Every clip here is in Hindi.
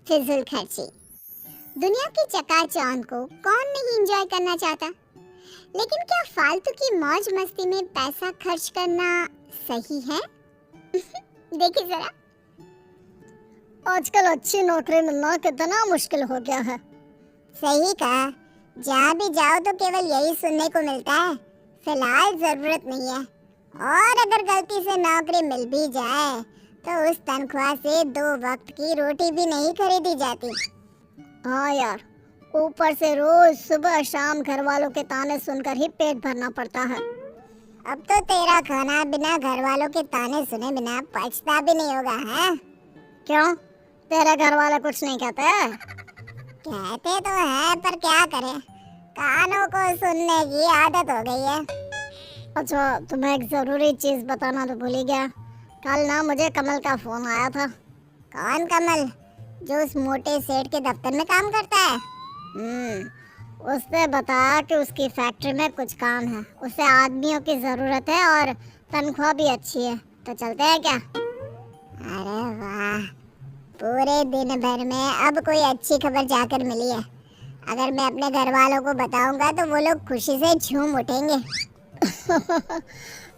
फिजूल खर्ची। दुनिया की चकाचौंध को कौन नहीं एंजॉय करना चाहता, लेकिन क्या फालतू की मौज मस्ती में पैसा खर्च करना सही है? देखिए जरा, आजकल अच्छी नौकरी मिलना कितना मुश्किल हो गया है। सही कहा। जहाँ भी जाओ तो केवल यही सुनने को मिलता है, फिलहाल जरूरत नहीं है। और अगर गलती से नौकरी मिल भी जाए तो उस तनख्वाह से 2 वक्त की रोटी भी नहीं खरीदी जाती। हाँ यार, ऊपर से रोज सुबह शाम घर वालों के ताने सुनकर ही पेट भरना पड़ता है। अब तो तेरा खाना बिना घर वालों के ताने सुने बिना पचता भी नहीं होगा, है? क्यों, तेरे घर वाले कुछ नहीं कहते? कहते तो है, पर क्या करें, कानों को सुनने की आदत हो गई है। अच्छा, तुम्हें एक जरूरी चीज बताना तो भूल ही गया। कल ना मुझे कमल का फोन आया था। कौन कमल? जो उस मोटे सेठ के दफ्तर में काम करता है? उसने बताया कि उसकी फैक्ट्री में कुछ काम है, उसे आदमियों की जरूरत है और तनख्वाह भी अच्छी है, तो चलते हैं क्या? अरे वाह, पूरे दिन भर में अब कोई अच्छी खबर जाकर मिली है। अगर मैं अपने घर वालों को बताऊंगा तो वो लोग खुशी से झूम उठेंगे।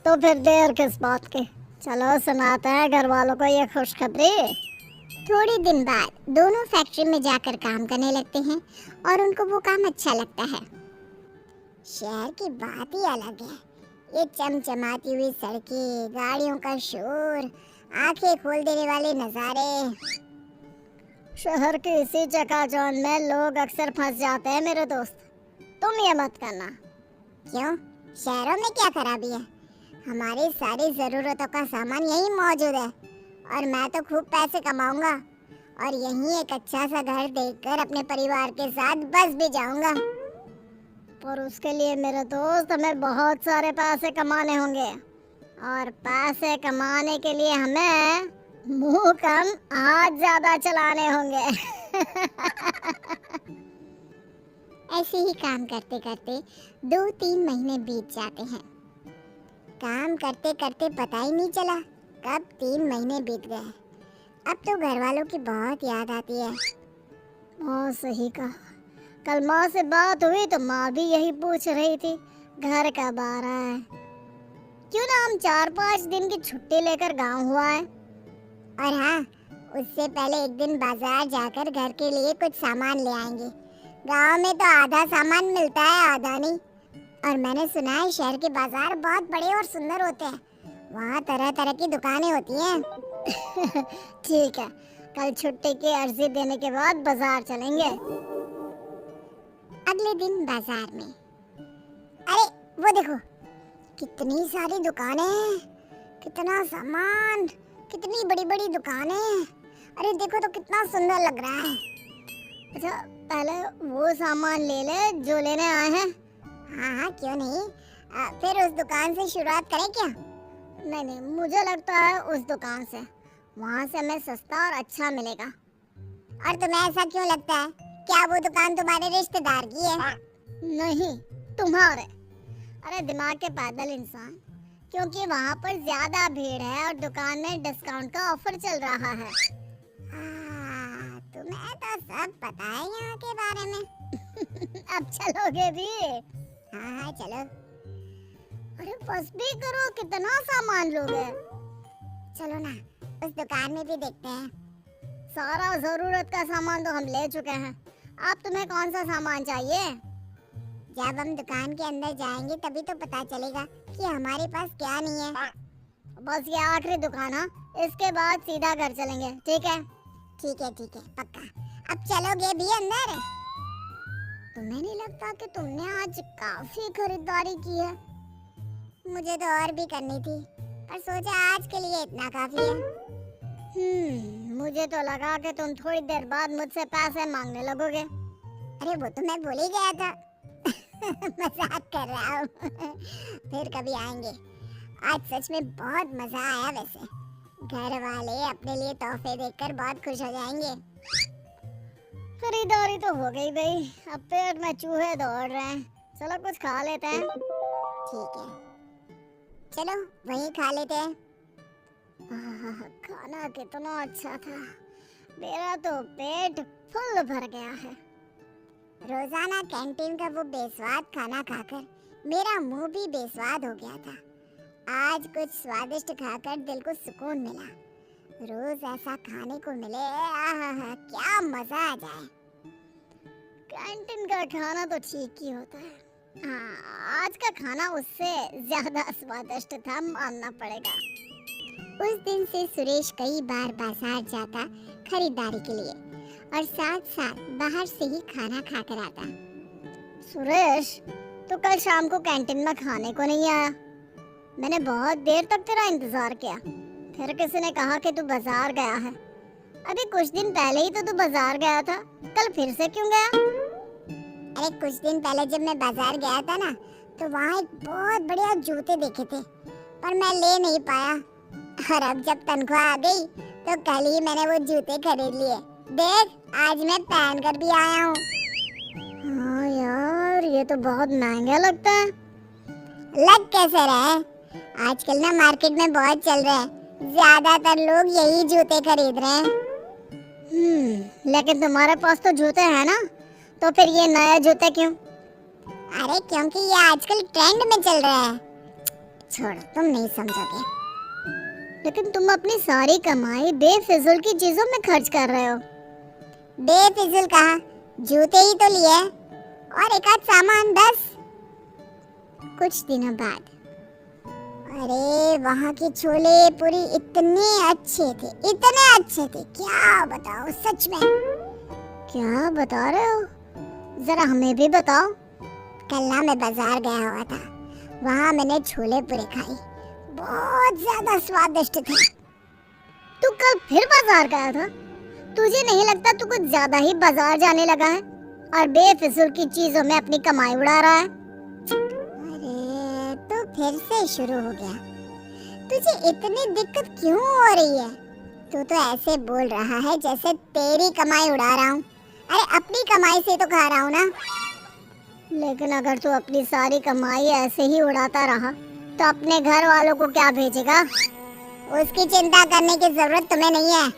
तो फिर देर किस बात की, चलो सुनाते हैं घर वालों को ये खुशखबरी। थोड़े दिन बाद दोनों फैक्ट्री में जाकर काम करने लगते हैं और उनको वो काम अच्छा लगता है। शहर की बात ही अलग है। ये चमचमाती हुई सड़कें, गाड़ियों का शोर, आंखें खोल देने वाले नजारे। शहर की इसी चकाचौंध में लोग अक्सर फंस जाते हैं मेरे दोस्त, तुम ये मत करना। क्यों, शहरों में क्या खराबी है? हमारी सारी जरूरतों का सामान यहीं मौजूद है और मैं तो खूब पैसे कमाऊंगा और यहीं एक अच्छा सा घर देखकर अपने परिवार के साथ बस भी जाऊंगा। पर उसके लिए मेरे दोस्त हमें बहुत सारे पैसे कमाने होंगे, और पैसे कमाने के लिए हमें मुंह कम हाथ ज्यादा चलाने होंगे। ऐसे ही काम करते करते 2-3 महीने बीत जाते हैं। काम करते करते पता ही नहीं चला कब 3 महीने बीत गए। अब तो घर वालों की बहुत याद आती है। बहुत सही कहा। कल माँ से बात हुई तो माँ भी यही पूछ रही थी, घर कब आ रहा है? क्यों ना हम 4-5 दिन की छुट्टी लेकर गांव हुआ है। और हाँ, उससे पहले एक दिन बाजार जाकर घर के लिए कुछ सामान ले आएंगे। गांव में तो आधा सामान मिलता है, आधा नहीं। और मैंने सुना है शहर के बाजार बहुत बड़े और सुंदर होते हैं। वहाँ तरह तरह की दुकानें होती हैं। ठीक है, कल छुट्टी की अर्जी देने के बाद बाजार चलेंगे। अगले दिन बाजार में, अरे वो देखो, कितनी सारी दुकानें, कितना सामान, कितनी बड़ी बड़ी दुकानें। अरे देखो तो कितना सुंदर लग रहा है। अच्छा, पहले वो सामान ले ले जो लेने आए हैं। हाँ हाँ, क्यों नहीं। फिर उस दुकान से शुरुआत करें क्या? नहीं नहीं, मुझे लगता है उस दुकान से, वहाँ से हमें सस्ता और अच्छा मिलेगा। और तुम्हें ऐसा क्यों लगता है? क्या वो दुकान तुम्हारे रिश्तेदार की है? नहीं, तुम्हारे। अरे दिमाग के पैदल इंसान, क्योंकि वहाँ पर ज्यादा भीड़ है और दुकान में डिस्काउंट का ऑफर चल रहा है। तुम्हें तो सब पता है यहाँ के बारे में। अब चलोगे भी? हाँ हाँ चलो। अरे बस भी करो, कितना सामान लोगे? चलो ना, उस दुकान में भी देखते हैं। सारा जरूरत का सामान तो हम ले चुके हैं, अब तुम्हें कौन सा सामान चाहिए? जब हम दुकान के अंदर जाएंगे तभी तो पता चलेगा कि हमारे पास क्या नहीं है। बस ये आखिरी दुकान है, इसके बाद सीधा घर चलेंगे, ठीक है? ठीक है पक्का। अब चलोगे भी अंदर? तुम्हें नहीं लगता कि तुमने आज काफी खरीदारी की है? मुझे तो और भी करनी थी, पर सोचा आज के लिए इतना काफी है। मुझे तो लगा कि तुम थोड़ी देर बाद मुझसे पैसे मांगने लगोगे। अरे वो तो मैं भूल ही गया था। मजाक कर रहा हूँ। फिर कभी आएंगे। आज सच में बहुत मजा आया। वैसे घर वाले अपने लिए तोहफे देखकर बहुत खुश हो जाएंगे। खरीदारी तो हो गई भाई, अब पेट में चूहे दौड़ रहे हैं, चलो कुछ खा लेते हैं। ठीक है, चलो वहीं खा लेते हैं। खाना कितना अच्छा था, मेरा तो पेट फुल भर गया है। रोजाना कैंटीन का वो बेस्वाद खाना खाकर मेरा मुंह भी बेस्वाद हो गया था। आज कुछ स्वादिष्ट खाकर दिल को सुकून मिला। रोज ऐसा खाने को मिले, आहा क्या मजा आ जाए। कैंटीन का खाना तो ठीक ही होता है। हाँ, आज का खाना उससे ज्यादा स्वादिष्ट था, मानना पड़ेगा। उस दिन से सुरेश कई बार बाजार जाता खरीदारी के लिए और साथ साथ बाहर से ही खाना खाकर आता। सुरेश, तो कल शाम को कैंटीन में खाने को नहीं आया। मैंने बहुत देर तक तेरा इंतजार किया। फिर किसी ने कहा कि तू बाजार गया है। अभी कुछ दिन पहले ही तो तू बाजार गया था, कल फिर से क्यों गया? अरे कुछ दिन पहले जब मैं बाजार गया था ना, तो वहाँ एक बहुत बढ़िया जूते देखे थे, पर मैं ले नहीं पाया। और अब जब तनख्वाह आ गई तो कल ही मैंने वो जूते खरीद लिए। देख, आज मैं पहन कर भी आया हूँ। हाँ यार, ये तो बहुत महंगा लगता है। लग कैसे रहे? आजकल ना मार्केट में बहुत चल रहे हैं। ज्यादातर लोग यही जूते खरीद रहे हैं। लेकिन तुम्हारे पास तो जूते हैं ना, तो फिर ये नए जूते क्यों? अरे क्योंकि ये आजकल ट्रेंड में चल रहा है। छोड़, तुम नहीं समझोगे। लेकिन तुम अपनी सारी कमाई बेफिजूल की चीजों में खर्च कर रहे हो। बेफिजूल कहा, जूते ही तो लिए और एक आध सामान बस। कुछ दिनों बाद, अरे वहाँ के छोले पूरी इतने अच्छे थे, क्या बताओ सच में। क्या बता रहे हो? जरा हमें भी बताओ। कल ना मैं बाजार गया हुआ था, वहाँ मैंने छोले पूरी खाई, बहुत ज्यादा स्वादिष्ट थे। तू कल फिर बाजार गया था? तुझे नहीं लगता तू कुछ ज्यादा ही बाजार जाने लगा है और बेफिजूल की चीजों में अपनी कमाई उड़ा रहा है? अरे तो फिर से शुरू हो गया। तुझे इतनी दिक्कत क्यों हो रही है? तू तो ऐसे बोल रहा है जैसे तेरी कमाई उड़ा रहा हूँ। अरे अपनी कमाई से तो खा रहा हूँ ना। लेकिन अगर तू अपनी सारी कमाई ऐसे ही उड़ाता रहा तो अपने घर वालों को क्या भेजेगा? उसकी चिंता करने की जरूरत तुम्हें नहीं है।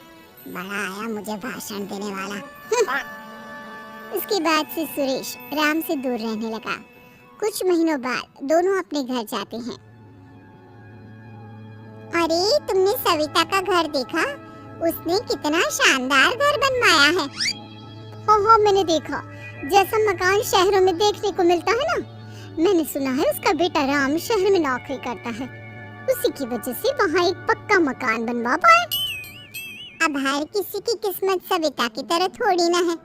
बड़ा आया मुझे भाषण देने वाला। इसके बाद से सुरेश राम से दूर रहने लगा। कुछ महीनों बाद दोनों अपने घर जाते हैं। अरे तुमने सविता का घर देखा? उसने कितना शानदार घर बनवाया है। हाँ, मैंने देखा। जैसा मकान शहरों में देखने को मिलता है ना। मैंने सुना है उसका बेटा राम शहर में नौकरी करता है, उसी की वजह से वहाँ एक पक्का मकान बनवा पाए। अब हर किसी की किस्मत सविता की तरह थोड़ी ना है।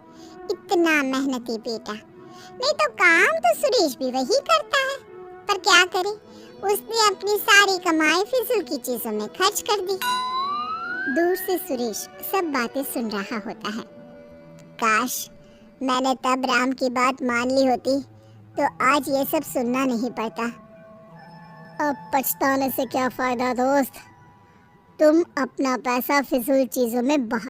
इतना मेहनती बेटा, नहीं तो काम तो सुरेश भी वही करता है, पर क्या करे, उसने अपनी सारी कमाई फिजूल की चीजों में खर्च कर दी। दूर से सुरेश सब बातें सुन रहा होता है। काश मैंने तब राम की बात मान ली होती तो आज ये सब सुनना नहीं पड़ता। अब पछताने से क्या फायदा दोस्त? तुम अपना पैसा फिजूल चीजों में बहा